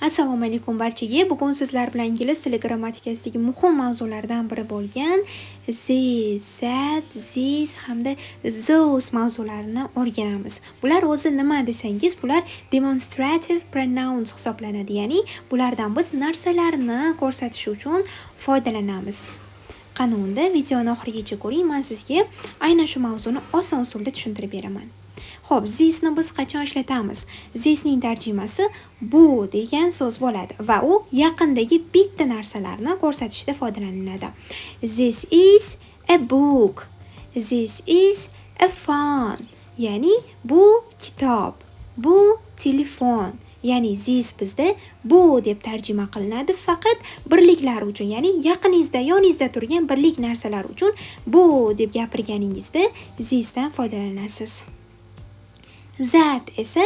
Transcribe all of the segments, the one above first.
Assalomu alaykum barchaga. Bugun sizlar bilan ingliz tili grammatikasidagi muhim mavzulardan biri bo'lgan this, that, this hamda those mavzularini o'rganamiz. Bular o'zi nima desangiz, bular demonstrative pronouns hisoblanadi. Ya'ni bulardan biz narsalarni ko'rsatish uchun foydalanamiz. Qani unda videoni oxirigacha ko'ring, men sizga aynan shu mavzuni oson usulda tushuntirib beraman. Xo'p, thisni biz qachon ishlatamiz? Thisning tarjimasi bu degan so'z bo'ladi va u yaqindagi bitta narsalarni ko'rsatishda foydalaniladi. This is a book. This is a phone. Ya'ni bu kitob, bu telefon. Ya'ni this bizda bu deb tarjima qilinadi faqat birliklar uchun, ya'ni yaqiningizda, yoningizda turgan birlik narsalar uchun bu deb gapirganingizda thisdan foydalanasiz. That esa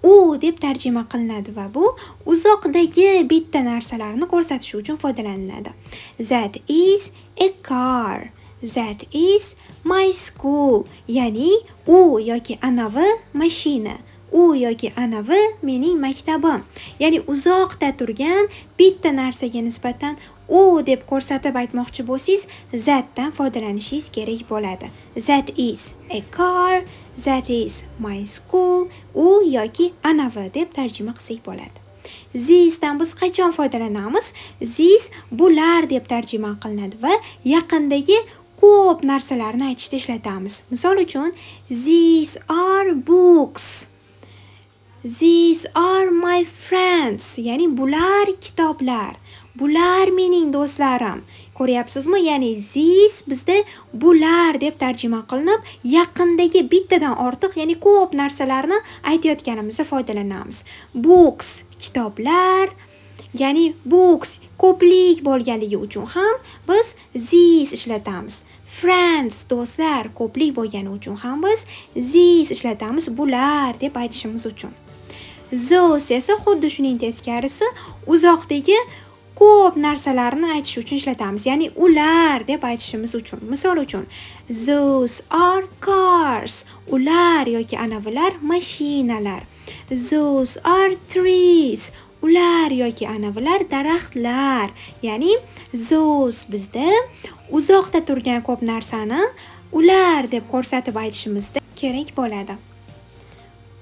u deb tarjima qilinadi va bu uzoqdagi bitta narsalarni ko'rsatish uchun foydalaniladi. That is a car. That is my school. Ya'ni u yoki anavi mashina. U yoki anavi mening maktabim. Ya'ni uzoqda turgan bitta narsaga nisbatan u deb ko'rsatib aytmoqchi bo'lsangiz, thatdan foydalanishingiz kerak bo'ladi. That is a car, that is my school, u yoki anavi deb tarjima qilsak bo'ladi. Thisdan biz qachon foydalanamiz? This bular deb tarjima qilinadi va yaqindagi ko'p narsalarni aytishda ishlatamiz. Misol uchun, these are books. These are my friends. Ya'ni bular kitoblar. Bular mening do'stlarim. Ko'ryapsizmi? Ya'ni this bizda bular deb tarjima qilinib, yaqindagi bittadan ortiq, ya'ni ko'p narsalarni aytayotganimizda foydalanamiz. Books kitoblar, ya'ni books ko'plik bo'lganligi uchun ham biz this ishlatamiz. Friends do'stlar ko'plik bo'lgani uchun ham biz this ishlatamiz bular deb aytishimiz uchun. Those esa xuddi shuning teskarisi, uzoqdagi ko'p narsalarni aytish uchun ishlatamiz. Ya'ni ular deb aytishimiz uchun. Misol uchun, those are cars. Ular yoki anavilar mashinalar. Those are trees. Ular yoki anavilar daraxtlar. Ya'ni those bizda uzoqda turgan ko'p narsani ular deb ko'rsatib aytishimizda kerak bo'ladi.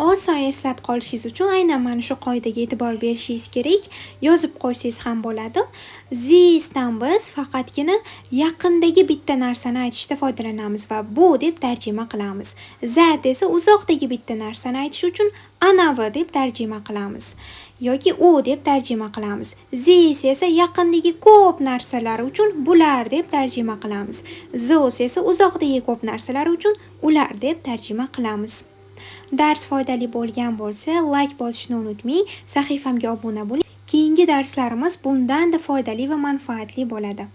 Oson eslab qolishingiz uchun aynan mana shu qoidaga e'tibor berishingiz kerak. Yozib qo'ysangiz ham bo'ladi. Thisdan biz faqatgina yaqindagi bitta narsani aytishda foydalanamiz va bu deb tarjima qilamiz. That esa uzoqdagi bitta narsani aytish uchun anavi deb tarjima qilamiz yoki u deb tarjima qilamiz. This esa yaqindagi ko'p narsalar uchun bular deb tarjima qilamiz. Those esa uzoqdagi ko'p narsalar uchun ular deb tarjima qilamiz. Dars foydali bo'lgan bo'lsa, like bosishni unutmang, sahifamga obuna bo'ling. Keyingi darslarimiz bundan-da foydali va manfaatli bo'ladi.